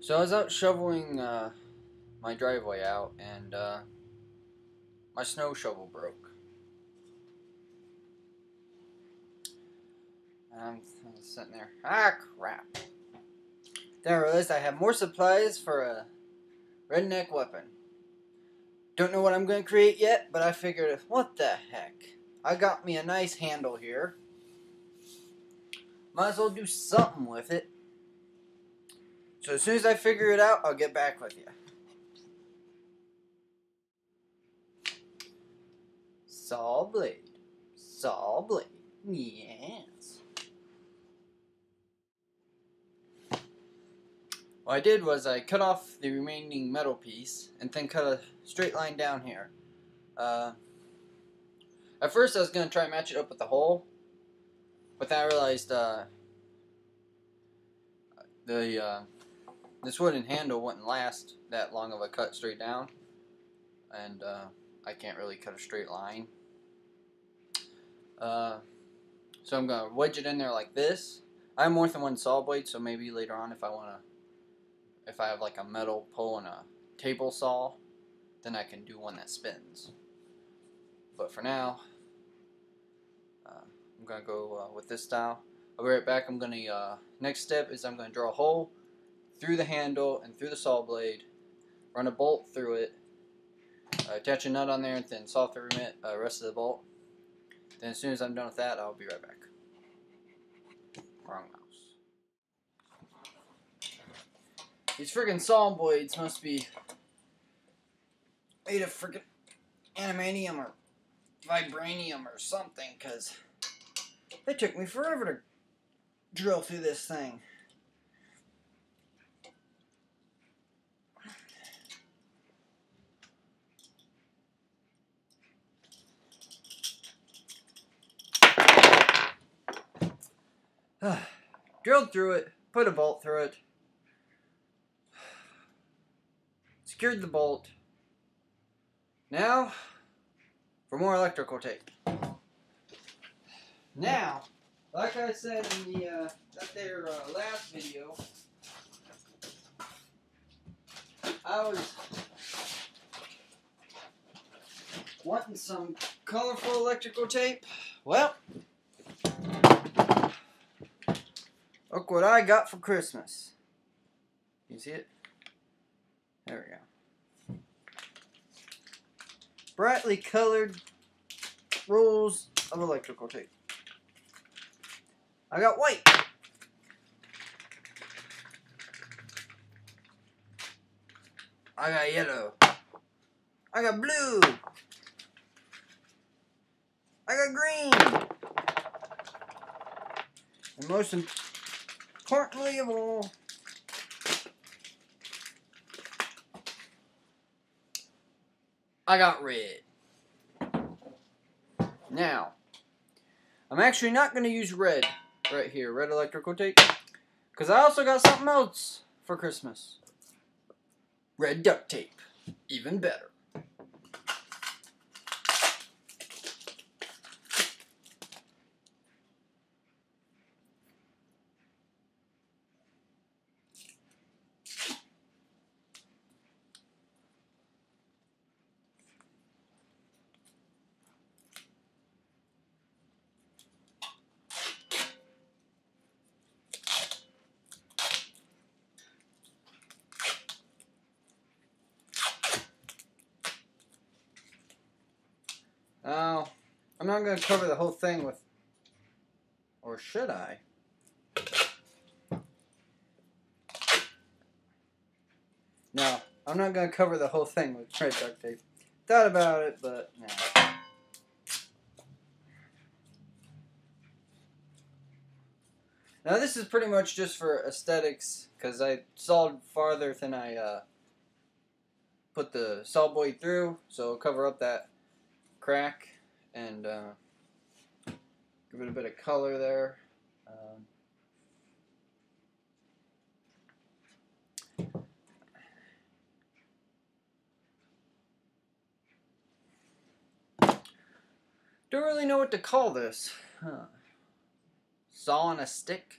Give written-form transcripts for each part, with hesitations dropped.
So I was out shoveling my driveway out, and my snow shovel broke. And I'm sitting there, crap. Then I realized I have more supplies for a redneck weapon. Don't know what I'm going to create yet, but I figured, what the heck? I got me a nice handle here. Might as well do something with it. So as soon as I figure it out, I'll get back with you. Saw blade. Saw blade. Yes. What I did was I cut off the remaining metal piece and then cut a straight line down here. At first I was going to try and match it up with the hole, but then I realized this wooden handle wouldn't last that long of a cut straight down, and I can't really cut a straight line. So I'm going to wedge it in there like this. I have more than one saw blade, so maybe later on if I have like a metal pole and a table saw, then I can do one that spins. But for now, I'm going to go with this style. I'll be right back. Next step is I'm going to draw a hole through the handle and through the saw blade, run a bolt through it, attach a nut on there, and then saw through the rest of the bolt. Then as soon as I'm done with that, I'll be right back. Wrong mouse. These friggin' saw blades must be made of friggin' animanium or vibranium or something, because it took me forever to drill through this thing. Drilled through it, put a bolt through it, secured the bolt. Now, for more electrical tape. Now, like I said in the last video, I was wanting some colorful electrical tape. Well, look what I got for Christmas. You see it? There we go. Brightly colored rolls of electrical tape. I got white. I got yellow. I got blue. I got green. And most importantly of all, I got red. Now, I'm actually not going to use red right here, red electrical tape, because I also got something else for Christmas. Red duct tape. Even better. Now, I'm not going to cover the whole thing with, or should I? No, I'm not going to cover the whole thing with red duct tape. Thought about it, but no. Now this is pretty much just for aesthetics, because I sawed farther than I put the saw blade through, so it'll cover up that crack and give it a bit of color there. Don't really know what to call this. Saw on a stick?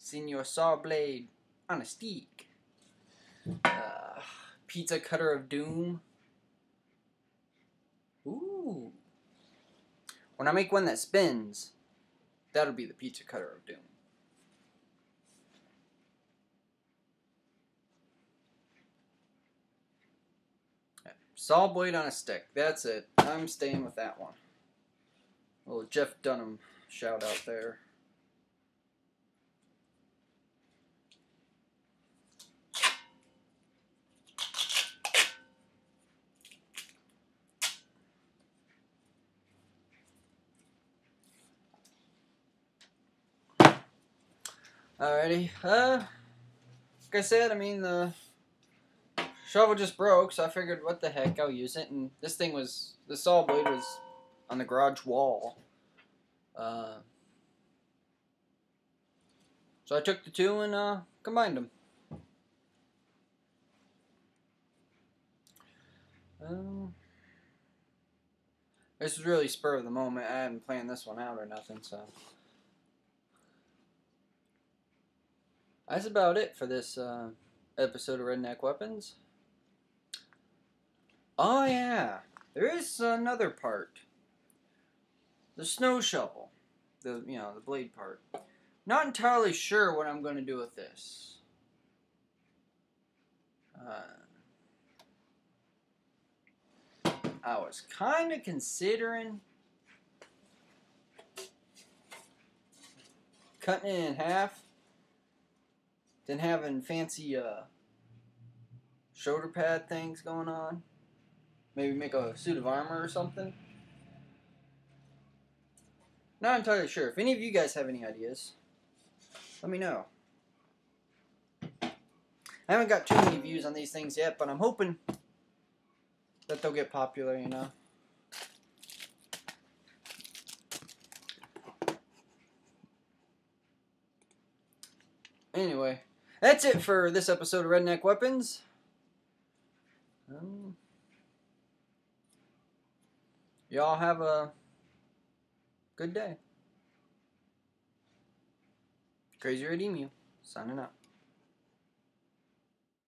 Senior saw blade on a stick. Pizza cutter of doom. Ooh. When I make one that spins, that'll be the pizza cutter of doom. Saw blade on a stick. That's it. I'm staying with that one. Little Jeff Dunham shout out there. Alrighty. Like I said, I mean, the shovel just broke, so I figured, what the heck, I'll use it. And this thing was, the saw blade was on the garage wall. So I took the two and combined them. This was really spur of the moment. I hadn't planned this one out or nothing, so. That's about it for this episode of Redneck Weapons. Oh yeah, there is another part. The snow shovel, the blade part. Not entirely sure what I'm going to do with this. I was kind of considering cutting it in half, then having fancy shoulder pad things going on. Maybe make a suit of armor or something. Not entirely sure. If any of you guys have any ideas, let me know. I haven't got too many views on these things yet, but I'm hoping that they'll get popular, you know. Anyway, that's it for this episode of Redneck Weapons. Y'all have a good day. Crazyredemu, signing out.